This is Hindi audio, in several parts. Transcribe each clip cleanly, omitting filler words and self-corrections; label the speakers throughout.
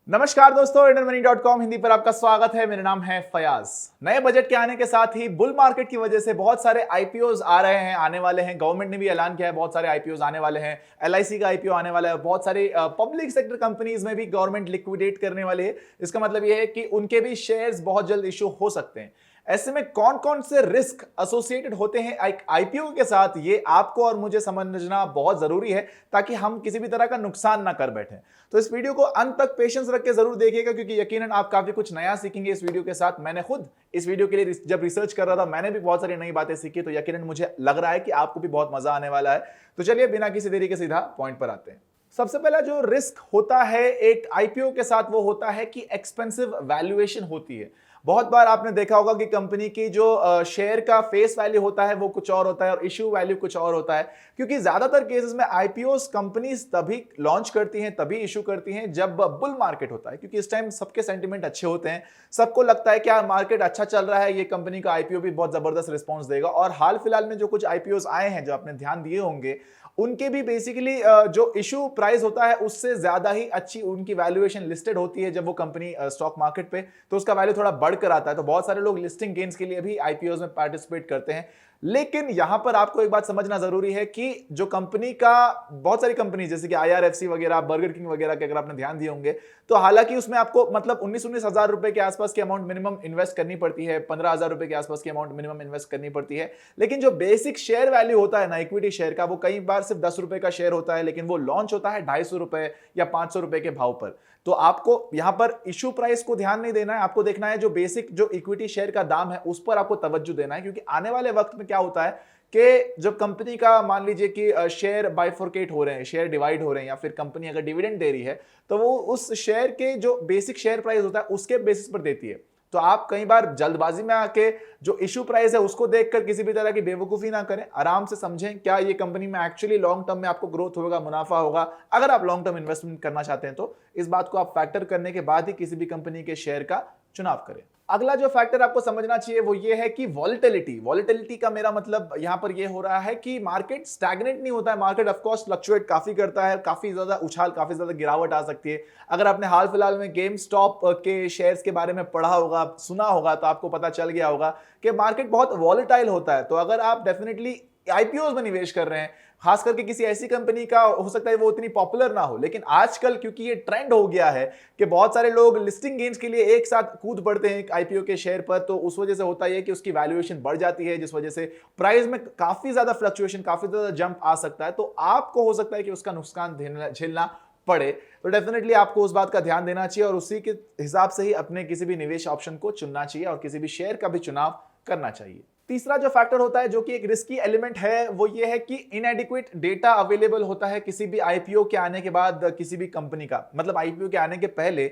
Speaker 1: नमस्कार दोस्तों, IndianMoney.com हिंदी पर आपका स्वागत है। मेरा नाम है फयाज। नए बजट के आने के साथ ही बुल मार्केट की वजह से बहुत सारे आईपीओज आ रहे हैं, आने वाले हैं। गवर्नमेंट ने भी ऐलान किया है बहुत सारे आईपीओज आने वाले हैं। एलआईसी का आईपीओ आने वाला है। बहुत सारे पब्लिक सेक्टर कंपनीज में भी गवर्नमेंट लिक्विडेट करने वाले है। इसका मतलब यह है कि उनके भी शेयर्स बहुत जल्द इशू हो सकते हैं। ऐसे में कौन कौन से रिस्क एसोसिएटेड होते हैं आईपीओ के साथ, ये आपको और मुझे समझना बहुत जरूरी है ताकि हम किसी भी तरह का नुकसान ना कर बैठे। तो इस वीडियो को अंत तक पेशेंस रख के जरूर देखिएगा, क्योंकि यकीनन आप काफी कुछ नया सीखेंगे इस वीडियो के साथ। मैंने खुद इस वीडियो के लिए जब रिसर्च कर रहा था, मैंने भी बहुत सारी नई बातें सीखी, तो यकीनन मुझे लग रहा है कि आपको भी बहुत मजा आने वाला है। तो चलिए बिना किसी देरी के सीधा पॉइंट पर आते हैं। सबसे पहला जो रिस्क होता है एक आईपीओ के साथ, वो होता है कि एक्सपेंसिव वैल्यूएशन होती है। बहुत बार आपने देखा होगा कि कंपनी की जो शेयर का फेस वैल्यू होता है वो कुछ और होता है और इश्यू वैल्यू कुछ और होता है, क्योंकि ज्यादातर केसेस में आईपीओस कंपनीज तभी लॉन्च करती हैं, तभी इशू करती हैं जब बुल मार्केट होता है, क्योंकि इस टाइम सबके सेंटिमेंट अच्छे होते हैं। सबको लगता है कि यार मार्केट अच्छा चल रहा है, ये कंपनी का आईपीओ भी बहुत जबरदस्त रिस्पॉन्स देगा। और हाल फिलहाल में जो कुछ आईपीओस आए हैं, जो आपने ध्यान दिए होंगे, उनके भी बेसिकली जो इशू प्राइस होता है उससे ज्यादा ही अच्छी उनकी वैल्यूएशन लिस्टेड होती है। जब वो कंपनी स्टॉक मार्केट पे, तो उसका वैल्यू थोड़ा बढ़कर आता है। तो बहुत सारे लोग लिस्टिंग गेन्स के लिए भी आईपीओज में पार्टिसिपेट करते हैं। लेकिन यहां पर आपको एक बात समझना जरूरी है कि जो कंपनी का, बहुत सारी कंपनी जैसे कि आईआरएफसी वगैरह, बर्गर किंग वगैरह के अगर आपने ध्यान दिए होंगे, तो हालांकि उसमें आपको मतलब 19 हजार रुपए के आसपास की अमाउंट मिनिमम इन्वेस्ट करनी पड़ती है, 15,000 रुपए के आसपास की अमाउंट मिनिमम इन्वेस्ट करनी पड़ती है। लेकिन जो बेसिक शेयर वैल्यू होता है ना इक्विटी शेयर का, वो कई बार सिर्फ 10 रुपए का शेयर होता है, लेकिन वो लॉन्च होता है 250 रुपए या 500 रुपए के भाव पर। तो आपको यहां पर इश्यू प्राइस को ध्यान नहीं देना है, आपको देखना है जो बेसिक जो इक्विटी शेयर का दाम है उस पर आपको तवज्जो देना है। क्योंकि आने वाले वक्त में क्या होता है कि जब कंपनी का मान लीजिए कि शेयर बाइफोर्केट हो रहे हैं, शेयर डिवाइड हो रहे हैं, या फिर कंपनी अगर डिविडेंड दे रही है, तो वो उस शेयर के जो बेसिक शेयर प्राइस होता है उसके बेसिस पर देती है। तो आप कई बार जल्दबाजी में आके जो इशू प्राइस है उसको देखकर किसी भी तरह की बेवकूफी ना करें। आराम से समझें क्या ये कंपनी में एक्चुअली लॉन्ग टर्म में आपको ग्रोथ होगा, मुनाफा होगा। अगर आप लॉन्ग टर्म इन्वेस्टमेंट करना चाहते हैं तो इस बात को आप फैक्टर करने के बाद ही किसी भी कंपनी के शेयर का चुनाव करें। अगला जो फैक्टर आपको समझना चाहिए वो ये है कि वॉलेटिलिटी का मेरा मतलब यहां पर ये हो रहा है कि मार्केट स्टैग्नेंट नहीं होता है। मार्केट ऑफ कोर्स फ्लक्चुएट काफी करता है, काफी ज्यादा उछाल, काफी ज्यादा गिरावट आ सकती है। अगर आपने हाल फिलहाल में गेम स्टॉप के शेयर्स के बारे में पढ़ा होगा, सुना होगा, तो आपको पता चल गया होगा कि मार्केट बहुत वॉलेटाइल होता है। तो अगर आप डेफिनेटली आईपीओ में निवेश कर रहे हैं, खास करके किसी ऐसी कंपनी का, हो सकता है वो उतनी पॉपुलर ना हो, लेकिन आजकल क्योंकि ये ट्रेंड हो गया है कि बहुत सारे लोग लिस्टिंग गेन्स के लिए एक साथ कूद पड़ते हैं आईपीओ के शेयर पर, तो उस वजह से होता है कि उसकी वैल्यूएशन बढ़ जाती है, जिस वजह से प्राइस में काफी ज्यादा फ्लक्चुएशन, काफी ज्यादा जंप आ सकता है। तो आपको हो सकता है कि उसका नुकसान झेलना पड़े। तो डेफिनेटली आपको उस बात का ध्यान देना चाहिए और उसी के हिसाब से ही अपने किसी भी निवेश ऑप्शन को चुनना चाहिए और किसी भी शेयर का भी चुनाव करना चाहिए। तीसरा जो फैक्टर होता है, जो कि एक रिस्की एलिमेंट है, वो ये है कि इनएडिक्वेट डेटा अवेलेबल होता है किसी भी आईपीओ के आने के बाद। किसी भी कंपनी का मतलब आईपीओ के आने के पहले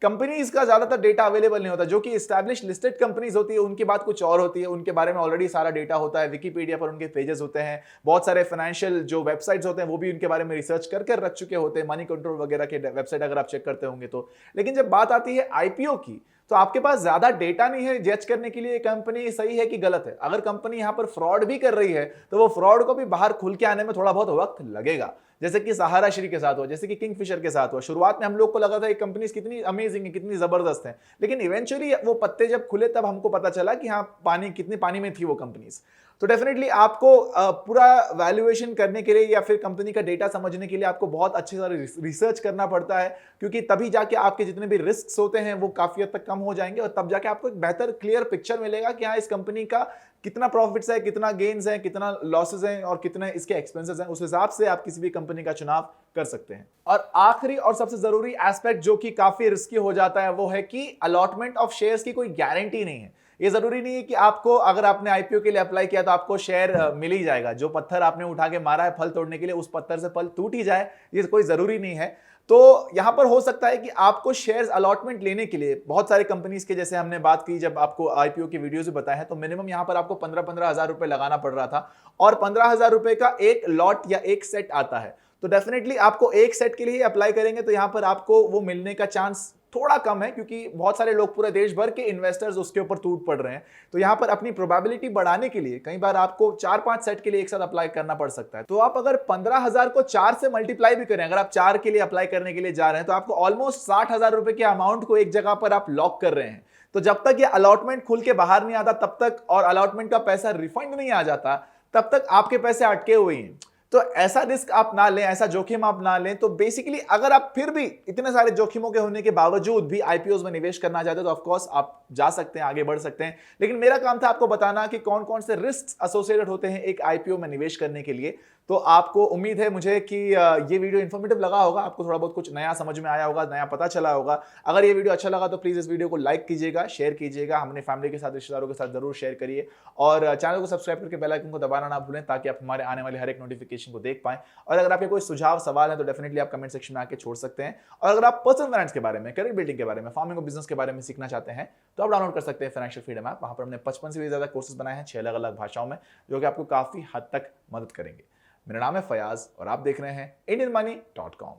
Speaker 1: कंपनीज का ज्यादातर डेटा अवेलेबल नहीं होता। जो कि एस्टैब्लिश लिस्टेड कंपनीज होती है उनकी बात कुछ और होती है, उनके बारे में ऑलरेडी सारा डेटा होता है, विकिपीडिया पर उनके पेजेस होते हैं, बहुत सारे फाइनेंशियल जो वेबसाइट्स होते हैं वो भी उनके बारे में रिसर्च करके रख चुके होते हैं, मनी कंट्रोल वगैरह के वेबसाइट अगर आप चेक करते होंगे तो। लेकिन जब बात आती है आईपीओ की, तो आपके पास ज्यादा डेटा नहीं है जज करने के लिए कंपनी सही है कि गलत है। अगर कंपनी यहां पर फ्रॉड भी कर रही है तो वो फ्रॉड को भी बाहर खुल के आने में थोड़ा बहुत वक्त लगेगा, जैसे कि सहारा श्री के साथ हुआ, जैसे कि किंगफिशर के साथ हुआ। शुरुआत में हम लोग को लगा था ये कंपनीज कितनी अमेजिंग है, कितनी जबरदस्त है, लेकिन इवेंचुअली वो पत्ते जब खुले तब हमको पता चला कि हाँ, कितनी पानी में थी वो कंपनीज। तो डेफिनेटली आपको पूरा वैल्यूएशन करने के लिए या फिर कंपनी का डेटा समझने के लिए आपको बहुत अच्छे से रिसर्च करना पड़ता है, क्योंकि तभी जाके आपके जितने भी रिस्क होते हैं वो काफी हद तक कम हो जाएंगे और तब जाके आपको एक बेहतर क्लियर पिक्चर मिलेगा कि हाँ, इस कंपनी का कितना प्रॉफिट्स है, कितना गेन्स है, कितना लॉसेस हैं और कितने इसके एक्सपेंसेस हैं। उस हिसाब से आप किसी भी कंपनी का चुनाव कर सकते हैं। और आखिरी और सबसे जरूरी एस्पेक्ट जो कि काफी रिस्की हो जाता है वो है कि अलॉटमेंट ऑफ शेयर्स की कोई गारंटी नहीं है। ये जरूरी नहीं है कि आपको, अगर आपने आईपीओ के लिए अप्लाई किया तो आपको शेयर मिल ही जाएगा। जो पत्थर आपने उठा के मारा है फल तोड़ने के लिए, उस पत्थर से फल टूट ही जाए, ये कोई जरूरी नहीं है। तो यहां पर हो सकता है कि आपको शेयर्स अलॉटमेंट लेने के लिए बहुत सारे कंपनीज के, जैसे हमने बात की जब आपको आईपीओ की वीडियोस भी बताए हैं, तो मिनिमम यहां पर आपको 15-15 हजार रुपए लगाना पड़ रहा था और 15 हजार रुपए का एक लॉट या एक सेट आता है। तो डेफिनेटली आपको एक सेट के लिए अप्लाई करेंगे तो यहां पर आपको वो मिलने का चांस थोड़ा कम है क्योंकि बहुत सारे लोग पूरे देश भर के इन्वेस्टर्स उसके ऊपर टूट पड़ रहे हैं। तो यहां पर अपनी प्रोबेबिलिटी बढ़ाने के लिए कई बार आपको 4-5 सेट के लिए एक साथ अप्लाई करना पड़ सकता है। तो आप अगर 15,000 को 4 से मल्टीप्लाई भी करें, अगर आप 4 के लिए अप्लाई करने के लिए जा रहे हैं, तो आपको ऑलमोस्ट 60,000 रुपए के अमाउंट को एक जगह पर आप लॉक कर रहे हैं। तो जब तक ये अलॉटमेंट खुल के बाहर नहीं आता तब तक, और अलॉटमेंट का पैसा रिफंड नहीं आ जाता तब तक आपके पैसे अटके हुए हैं। तो ऐसा रिस्क आप ना लें, ऐसा जोखिम आप ना लें। तो बेसिकली अगर आप फिर भी इतने सारे जोखिमों के होने के बावजूद भी आईपीओज में निवेश करना चाहते हैं तो ऑफ कोर्स आप जा सकते हैं, आगे बढ़ सकते हैं। लेकिन मेरा काम था आपको बताना कि कौन कौन से रिस्क एसोसिएटेड होते हैं एक आईपीओ में निवेश करने के लिए। तो आपको उम्मीद है मुझे कि ये वीडियो इन्फॉर्मेटिव लगा होगा, आपको थोड़ा बहुत कुछ नया समझ में आया होगा, नया पता चला होगा। अगर ये वीडियो अच्छा लगा तो प्लीज इस वीडियो को लाइक कीजिएगा, शेयर कीजिएगा, अपने फैमिली के साथ, रिश्तेदारों के साथ जरूर शेयर करिए, और चैनल को सब्सक्राइब करके बेल आइकन को दबाना ना भूलें ताकि आप हमारे आने वाले हर एक नोटिफिकेशन को देख पाएं। और अगर आपके कोई सुझाव सवाल है तो डेफिनेटली आप कमेंट सेक्शन में आके छोड़ सकते हैं। और अगर आप पर्सनल फाइनेंस के बारे में, करियर बिल्डिंग के बारे में, फार्मिंग और बिजनेस के बारे में सीखना चाहते हैं तो आप डाउनलोड कर सकते हैं फाइनेंशियल फ्रीडम ऐप। वहां पर हमने 55 से भी ज्यादा कोर्सेज बनाए हैं 6 अलग अलग भाषाओं में, जो कि आपको काफी हद तक मदद करेंगे। मेरा नाम है फयाज और आप देख रहे हैं IndianMoney.com।